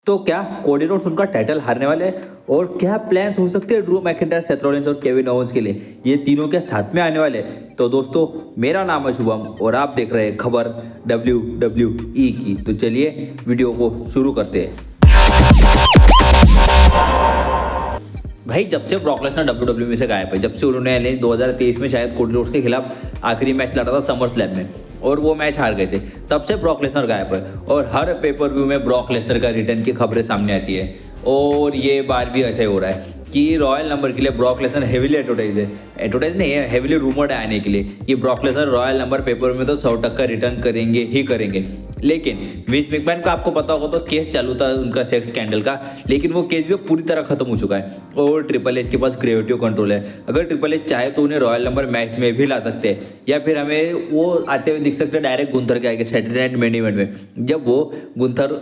तो क्या Cody Rhodes उनका टाइटल हारने वाले हैं? और क्या प्लान्स हो सकते हैं ड्रू मैकिंटायर, सेथ रॉलिंस और केविन ओवेंस के लिए? ये तीनों क्या साथ में आने वाले हैं? तो दोस्तों, मेरा नाम है शुभम और आप देख रहे हैं खबर WWE की। तो चलिए वीडियो को शुरू करते हैं। भाई, जब से ब्रॉक लेसनर WWE में से गायब है, जब से उन्होंने 2023 में शायद कोडी रोड्स के खिलाफ आखिरी मैच लड़ा था समर स्लैम में और वो मैच हार गए थे, तब से ब्रॉक लेसनर गायब है। और हर पेपर व्यू में ब्रॉक लेसनर का रिटर्न की खबरें सामने आती है और ये बार भी ऐसा ही हो रहा है कि रॉयल नंबर के लिए ब्रॉक लेसनर हेवीली एडवर्टाइज नहीं है, हेवीली रूमर्ड है आने के लिए कि Brock Lesnar royal number paper में तो 100% रिटर्न करेंगे ही करेंगे। लेकिन विंस मैकमैन का आपको पता होगा तो केस चालू था उनका सेक्स स्कैंडल का, लेकिन वो केस भी पूरी तरह खत्म हो चुका है और ट्रिपल एच के पास क्रिएटिव कंट्रोल है। अगर ट्रिपल एच चाहे तो उन्हें रॉयल नंबर मैच में भी ला सकते हैं या फिर हमें वो आते हुए दिख सकते हैं डायरेक्ट गुंथर के आगे सैटरडे नाइट मेन इवेंट में, जब वो गुंथर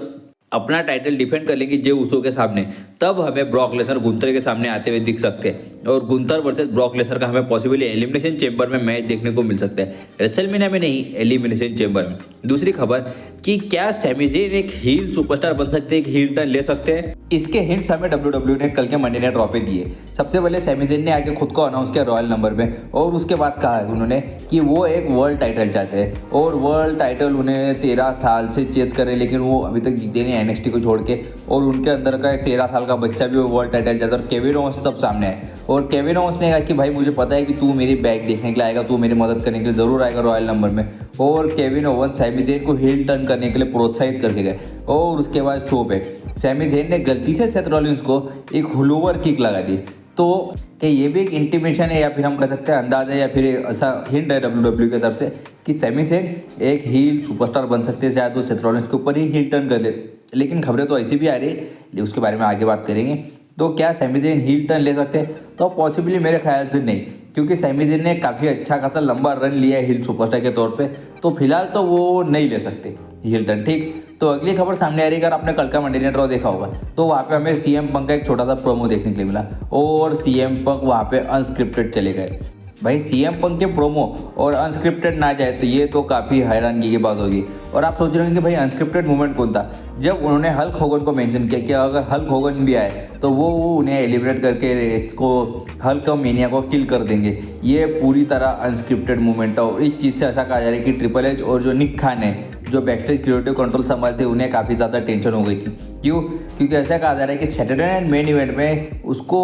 अपना टाइटल डिफेंड कर लेंगे जे उसो के सामने, तब हमें ब्रॉक लेसनर गुंथर के सामने आते हुए दिख सकते हैं और गुंथर वर्सेस ब्रॉक लेसनर का हमें पॉसिबली एलिमिनेशन चेंबर में मैच देखने को मिल सकता है, रेसलमेनिया में नहीं, एलिमिनेशन चेंबर में। दूसरी खबर कि क्या सैमी ज़ेन एक हील सुपरस्टार बन सकते हैं, एक हील टर्न ले सकते हैं? इसके हिंट्स हमें WWE ने कल के मंडे नाइट रॉ पे दिए। सबसे पहले सैमी ज़ेन ने आगे खुद को अनाउंस किया रॉयल नंबर में और उसके बाद कहा उन्होंने कि वो एक वर्ल्ड टाइटल चाहते हैं और वर्ल्ड टाइटल उन्हें 13 साल से चेज कर रहे हैं, लेकिन वो अभी तक जीते नहीं NXT को छोड़ के। और उनके अंदर का एक 13 साल का बच्चा भी वो वर्ल्ड टाइटल चाहता है और केविन ओवेंस तब सामने आए और केविन ओवेंस ने कहा कि भाई मुझे पता है कि तू मेरी बैक देखने के लिए आएगा, तू मेरी मदद करने के लिए ज़रूर आएगा रॉयल नंबर में। और केविन ओवेंस सैमी ज़ेन को हील टर्न करने के लिए प्रोत्साहित करके गए और उसके बाद शो पे सैमी ज़ेन ने गलती से सेथ रॉलिंस को एक हुलोवर किक लगा दी। तो क्या ये भी एक इंटीमेशन है या फिर हम कह सकते हैं अंदाज है या फिर ऐसा हिंट है WWE की तरफ से कि सैमी ज़ेन एक हील सुपरस्टार बन सकते हैं, शायद वो सेथ रॉलिंस के ऊपर ही हील टर्न कर ले। लेकिन खबरें तो ऐसी भी आ रही है, उसके बारे में आगे बात करेंगे। तो क्या सैमी ज़ेन हील टर्न ले सकते हैं? तो पॉसिबली मेरे ख्याल से नहीं, क्योंकि सैमी ज़ेन ने काफ़ी अच्छा खासा लंबा रन लिया है हील सुपरस्टार के तौर पे, तो फिलहाल तो वो नहीं ले सकते हील टर्न। ठीक, तो अगली खबर सामने आ रही है। अगर आपने कल का मंडे नाइट रॉ देखा होगा तो वहाँ पे हमें CM पंक का एक छोटा सा प्रोमो देखने के लिए मिला और CM पंक वहाँ पे अनस्क्रिप्टेड चले गए। भाई, CM पंक के प्रोमो और अनस्क्रिप्टेड ना जाए तो ये तो काफ़ी हैरानगी की बात होगी। और आप सोच रहे होंगे कि भाई अनस्क्रिप्टेड मूवमेंट कौन था? जब उन्होंने हल्क होगन को मेंशन किया कि अगर हल्क होगन भी आए तो वो उन्हें एलिमिनेट करके इसको हल्क मेनिया को किल कर देंगे। ये पूरी तरह अनस्क्रिप्टेड मूवमेंट है और इस चीज़ से ऐसा कहा जा रहा है कि ट्रिपल एच और जो निक खान है जो बैकस्टेज क्रिएटिव कंट्रोल संभालते उन्हें काफ़ी ज़्यादा टेंशन हो गई थी। क्यों? क्योंकि ऐसा कहा जा रहा है कि सैटरडे नाइट मेन इवेंट में उसको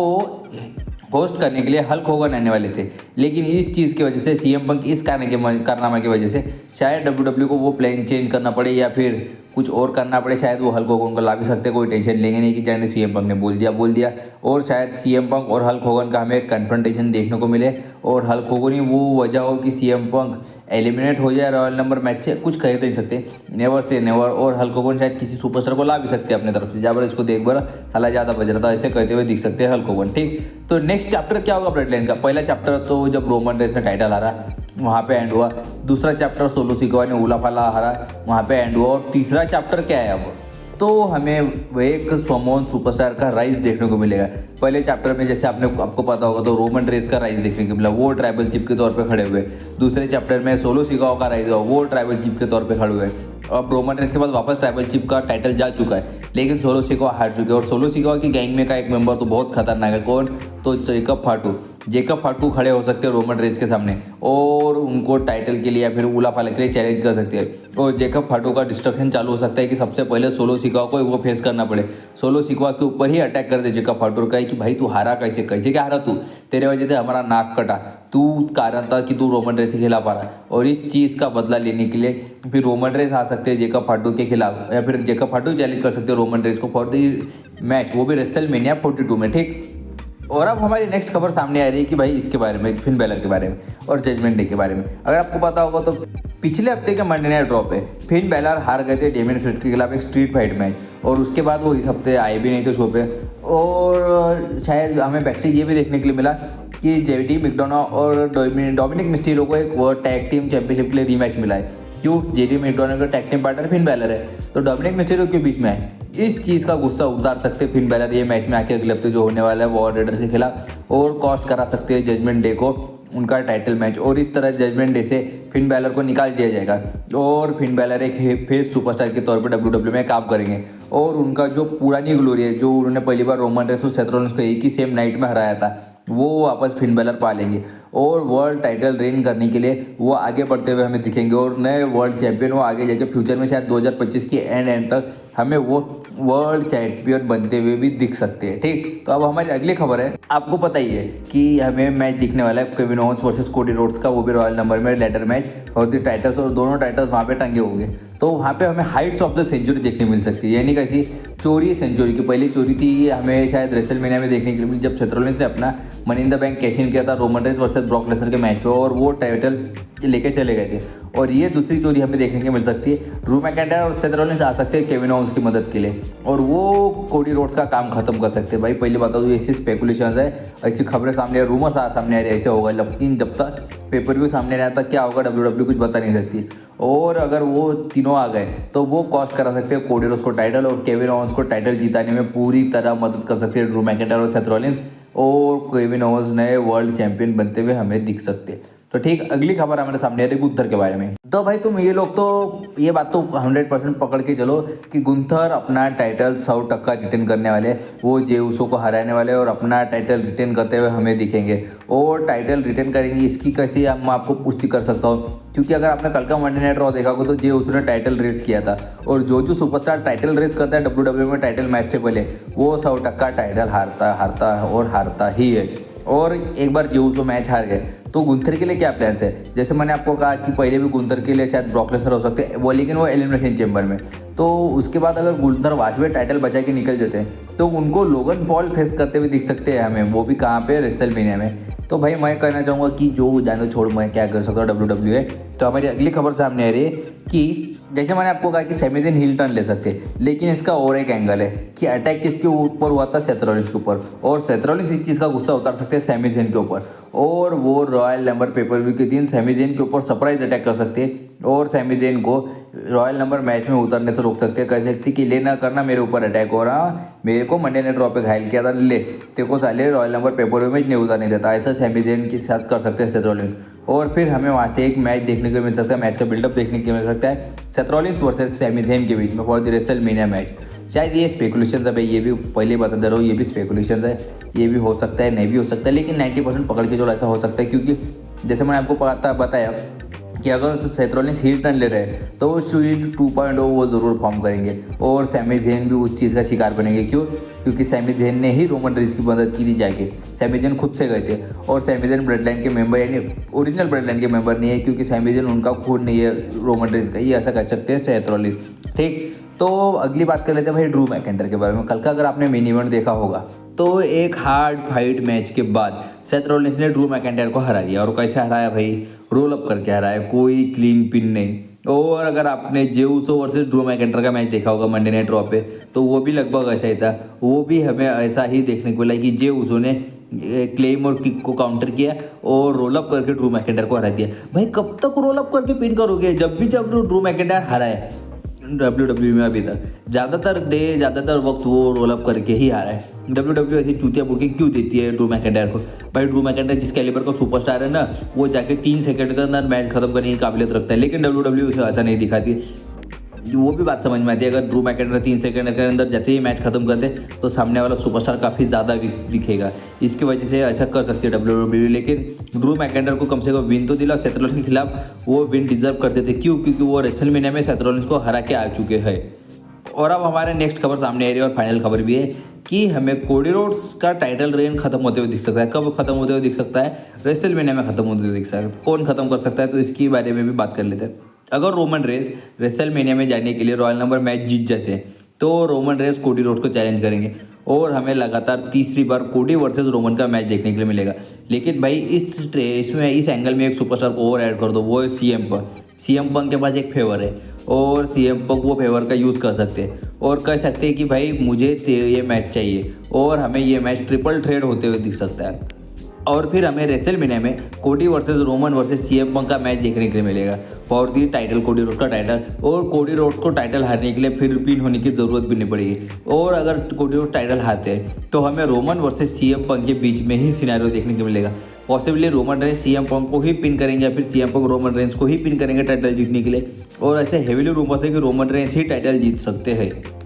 होस्ट करने के लिए हल्क होगन आने वाले थे, लेकिन इस चीज़ की वजह से CM पंक इस कारनामे की वजह से शायद WWE को वो प्लान चेंज करना पड़े या फिर कुछ और करना पड़े। शायद वो हल्क होगन को ला भी सकते, कोई टेंशन लेंगे नहीं कि जाने CM पंक ने बोल दिया और शायद CM पंक और हल्क होगन का हमें एक कन्फ्रंटेशन देखने को मिले और हल्क होगन ही वो वजह हो कि CM पंक एलिमिनेट हो जाए रॉयल नंबर मैच से। कुछ कह नहीं सकते, नेवर से नेवर। और हल्क होगन शायद किसी सुपरस्टार को ला भी सकते हैं अपने तरफ से, जब इसको देख बर साला ज़्यादा बज रहा था, ऐसे कहते हुए दिख सकते हैं हल्क होगन। ठीक, तो नेक्स्ट चैप्टर क्या होगा ब्लड लाइन का? पहला चैप्टर तो जब रोमन रेंस ने टाइटल हारा वहाँ पे एंड हुआ। दूसरा चैप्टर सोलो सिकोआ ने उला फाला हारा, वहाँ पे एंड हुआ। और तीसरा चैप्टर क्या है अब? तो हमें एक सोमोन सुपरस्टार का राइज देखने को मिलेगा। पहले चैप्टर में जैसे आपको पता होगा तो रोमन रेंस का राइज देखने को मिला, वो ट्राइबल चीफ के तौर पे खड़े हुए। दूसरे चैप्टर में सोलो सिकोआ का राइज हुआ, वो ट्राइबल चीफ के तौर पे खड़े हुए। अब रोमन रेंस के पास वापस ट्राइबल चीफ का टाइटल जा चुका है, लेकिन सोलो सिकोआ हार चुके हैं। और सोलो सिकोआ की गैंग में का एक मेंबर तो बहुत खतरनाक है। कौन? तो जेकब फाटू खड़े हो सकते हैं रोमन रेंस के सामने और उनको टाइटल के लिए या फिर उला फाला के लिए चैलेंज कर सकते हैं। और जेकब फाटू का डिस्ट्रक्शन चालू हो सकता है कि सबसे पहले सोलो सिकोआ को वो फेस करना पड़े, सोलो सिकोआ के ऊपर ही अटैक कर दे जेकब फाटू का कि भाई तू हारा कैसे क्या हारा तू, तेरे वजह से हमारा नाक कटा, तू कारण था कि तू रोमन रेंस के खिलाफ आ रहा। और इस चीज़ का बदला लेने के लिए फिर रोमन रेंस आ सकते हैं जेकब फाटू के खिलाफ या फिर जेकब फाटू चैलेंज कर सकते हैं रोमन रेंस को फॉर द मैच, वो भी रेसलमेनिया 42 में। ठीक, और अब हमारी नेक्स्ट खबर सामने आ रही है कि भाई इसके बारे में, फिन बैलर के बारे में और जजमेंट डे के बारे में। अगर आपको पता होगा तो पिछले हफ्ते के मंडे नाइट ड्रॉ पे फिन बैलर हार गए थे डेमियन प्रीस्ट के खिलाफ एक स्ट्रीट फाइट मैच और उसके बाद वो इस हफ्ते आए भी नहीं थे शो पे। और शायद हमें बैकस्टेज ये भी देखने के लिए मिला कि JD मैकडोनाल्ड और डोमिनिक मिस्टीरियो को एक टैग टीम चैंपियनशिप के लिए रीमैच मिला है। क्यों? JD मैकडोनाल्ड का tag team partner Finn Balor है, तो डोमिनिक मिस्टीरियो के बीच में आए। इस चीज़ का गुस्सा उतार सकते फिन बैलर ये मैच में आके अगले हफ्ते जो होने वाला है वॉर रेडर्स के खिलाफ और कॉस्ट करा सकते हैं जजमेंट डे को उनका टाइटल मैच, और इस तरह जजमेंट डे से फिन बैलर को निकाल दिया जाएगा और फिन बैलर एक फेस सुपरस्टार के तौर पर WWE में काम करेंगे। और उनका जो पुरानी ग्लोरी है, जो उन्होंने पहली बार रोमन रेंस और सेथ रॉलिंस को एक ही सेम नाइट में हराया था, वो वापस फिन बैलर पा लेंगे और वर्ल्ड टाइटल रेन करने के लिए वो आगे बढ़ते हुए हमें दिखेंगे और नए वर्ल्ड चैंपियन वो आगे जाके फ्यूचर में शायद 2025 की एंड तक हमें वो वर्ल्ड चैंपियन बनते हुए भी दिख सकते हैं। ठीक, तो अब हमारी अगली खबर है। आपको पता ही है कि हमें मैच दिखने वाला है Kevin Owens versus Cody Rhodes का, वो भी रॉयल नंबर में लेडर मैच, और टाइटल्स और दोनों टाइटल्स वहाँ पे टंगे होंगे। तो वहाँ पे हमें हाइट्स ऑफ द सेंचुरी देखने मिल सकती है, यानी कैसी चोरी सेंचुरी की पहली चोरी थी हमें शायद रेसलमेनिया में देखने के लिए मिली, जब सेथ रॉलिंस ने अपना money in the bank cash in किया था Roman Reigns versus Brock Lesnar के मैच पे और वो टाइटल लेके चले गए थे। और ये दूसरी चोरी हमें देखने को मिल सकती है, ड्रू मैकइंटायर और सेथ रॉलिंस आ सकते हैं केविन ओवेंस की मदद के लिए और वो कोडी रोड्स का काम खत्म कर सकते हैं। भाई पहली बात तो ऐसी स्पेकुलेशन है, ऐसी खबरें सामने, रूमर्स सामने आ रही है, ऐसा होगा, लेकिन जब तक पेपर व्यू सामने नहीं आता क्या होगा WWE कुछ बता नहीं सकती। और अगर वो तीनों आ गए तो वो कॉस्ट करा सकते हैं कोडी रोड्स को टाइटल और केविन ओवेंस को टाइटल जिताने में पूरी तरह मदद कर सकते हैं ड्रू मैकइंटायर और सेथ रॉलिंस, और केविन ओवेंस नए वर्ल्ड चैंपियन बनते हुए हमें दिख सकते हैं। तो ठीक, अगली खबर हमारे सामने आ रही गुंथर के बारे में। तो भाई तुम ये लोग तो ये बात तो 100% पकड़ के चलो कि गुंथर अपना टाइटल 100% रिटेन करने वाले, वो जे उसो को हराने वाले और अपना टाइटल रिटेन करते हुए हमें दिखेंगे। और टाइटल रिटेन करेंगे इसकी कैसे हम आपको पुष्टि कर सकता हूँ, क्योंकि अगर आपने कल का मंडे नाइट रॉ देखा हो तो जे उसने टाइटल रेस किया था और जो सुपरस्टार टाइटल रेस करता है WWE में टाइटल मैच से पहले, वो 100% टाइटल हारता ही है। और एक बार जो उसो मैच हार गए तो गुंथर के लिए क्या प्लान्स है, जैसे मैंने आपको कहा कि पहले भी गुंथर के लिए शायद ब्रॉक लेसनर हो सकते हैं वो, लेकिन वो एलिमिनेशन चेंबर में, तो उसके बाद अगर गुंथर वाजवे टाइटल बचा के निकल जाते हैं तो उनको लोगन पॉल फेस करते हुए दिख सकते हैं हमें, वो भी कहाँ पे, रेसलमेनिया में। तो भाई मैं कहना चाहूँगा कि जो जाने छोड़ मैं क्या कर सकता हूँ WWE। तो हमारी अगली खबर सामने आ रही है कि जैसे मैंने आपको कहा कि सैमी ज़ैन हील टर्न ले सकते हैं, लेकिन इसका और एक एंगल है कि अटैक किसके ऊपर हुआ था, सेथ रॉलिंस के ऊपर, और सेथ रॉलिंस इस चीज़ का गुस्सा उतार सकते हैं सैमी ज़ैन के ऊपर, और वो रॉयल नंबर पेपर व्यू के दिन सैमी ज़ैन के ऊपर सरप्राइज अटैक कर सकते हैं और सैमी ज़ैन को रॉयल नंबर मैच में उतरने से रोक सकते हैं। कह सकती कि ले ना करना, मेरे ऊपर अटैक हो रहा, मेरे को मंडे नाइट रॉ पे घायल किया था, ले तेरे को साले रॉयल नंबर पेपर व्यू में नहीं उतरने देता, ऐसा सैमी ज़ैन के साथ कर सकते हैं सेथ रॉलिंस। और फिर हमें वहाँ से एक मैच देखने को मिल सकता है, मैच का बिल्डअप देखने को मिल सकता है सेथ रॉलिंस वर्सेस सैमी ज़ैन के बीच में फॉर द रेसलमेनिया मैच। शायद ये स्पेकुलेशन है भाई, ये भी पहले बता दे रहा हूँ, ये भी स्पेकुलेशन है, ये भी हो सकता है नहीं भी हो सकता है, लेकिन 90% पकड़ के जो ऐसा हो सकता है, क्योंकि जैसे मैंने आपको बताया कि अगर सेथ रॉलिंस हील टर्न ले रहे हैं तो वो शील्ड 2.0 वो ज़रूर फॉर्म करेंगे और सैमी ज़ैन भी उस चीज़ का शिकार बनेंगे। क्यों? क्योंकि सैमी ज़ैन ने ही रोमन रेंस की मदद की थी जाके, सैमी ज़ैन खुद से गए थे और सैमी ज़ैन ब्लड लाइन के मेंबर, यानी ओरिजिनल ब्लड लाइन के मेंबर नहीं है, क्योंकि सैमी ज़ैन उनका खून नहीं है रोमन रेंस का, ये ऐसा कह सकते हैं सेथ रॉलिंस। ठीक, तो अगली बात कर लेते हैं भाई ड्रू मैकइंटायर के बारे में। कल का अगर आपने मेन इवेंट देखा होगा तो एक हार्ड फाइट मैच के बाद सेथ रॉलिंस ने ड्रू मैकइंटायर को हरा दिया, और कैसे हराया भाई, रोल अप करके हराया, कोई क्लीन पिन नहीं। और अगर आपने जे उसो वर्सेस ड्रू मैकइंटायर का मैच देखा होगा मंडे नाइट रॉ पे, तो वो भी लगभग ऐसा ही था, वो भी हमें ऐसा ही देखने को मिला कि जे उसो ने क्लेम और किक को काउंटर किया और रोल अप करके ड्रू मैकइंटायर को हरा दिया। भाई कब तक रोल अप करके पिन करोगे, जब ड्रू मैकइंटायर हराए WWE में अभी तक ज़्यादातर वक्त वो रोल अप करके ही आ रहा है। WWE ऐसी चूतिया बुकी क्यों देती है ड्रू मैकइंटायर को? भाई ड्रू मैकइंटायर जिस कैलिबर का सुपरस्टार है ना, वो जाके 3 सेकंड के अंदर मैच खत्म करने की काबिलियत रखता है, लेकिन WWE उसे ऐसा नहीं दिखाती। वो भी बात समझ में आती है, अगर ड्रू मैकइंटायर 3 सेकंड के अंदर जाते ही मैच खत्म कर दे तो सामने वाला सुपरस्टार काफ़ी ज़्यादा दिखेगा, इसकी वजह से ऐसा कर सकती है WWE। लेकिन ड्रू मैकइंटायर को कम से कम विन तो दिला, सेथ रॉलिंस के खिलाफ वो विन डिजर्व करते थे। क्यों? क्योंकि वो रेसलमेनिया में सेथ रॉलिंस को हरा के आ चुके हैं। और अब हमारे नेक्स्ट खबर सामने आ रही है और फाइनल खबर भी है कि हमें कोडी रोड्स का टाइटल रेन खत्म होते हुए दिख सकता है। कब खत्म होते हुए दिख सकता है? रेसलमेनिया में खत्म होते हुए दिख सकता है। कौन खत्म कर सकता है, तो इसकी बारे में भी बात कर लेते हैं। अगर रोमन रेंस रेसलमेनिया में जाने के लिए रॉयल नंबर मैच जीत जाते हैं तो रोमन रेंस कोडी रोड्स को चैलेंज करेंगे और हमें लगातार तीसरी बार कोडी वर्सेस रोमन का मैच देखने के लिए मिलेगा। लेकिन भाई इस एंगल में एक सुपरस्टार को और ऐड कर दो, वो है CM पंक। CM पंक के पास एक फेवर है और CM पंक वो फेवर का यूज़ कर सकते हैं और कह सकते हैं कि भाई मुझे ये मैच चाहिए, और हमें ये मैच ट्रिपल थ्रेड होते हुए दिख सकता है। और फिर हमें रेसलमेनिया में कोडी वर्सेस रोमन वर्सेस CM पंक का मैच देखने के लिए मिलेगा for the title, Cody Rhodes का टाइटल। और कोडी रोड्स को टाइटल हारने के लिए फिर पिन होने की ज़रूरत भी नहीं पड़ेगी। और अगर कोडी रोड्स टाइटल हारते हैं तो हमें रोमन वर्सेस CM पंक के बीच में ही सिनेरियो देखने को मिलेगा possibly Roman Reigns CM Punk को ही पिन करेंगे या फिर सीएम पंक रोमन रेंस को ही पिन करेंगे टाइटल जीतने के लिए। और ऐसे हेवीली रूमर्स है कि रोमन रेंस ही टाइटल जीत सकते हैं।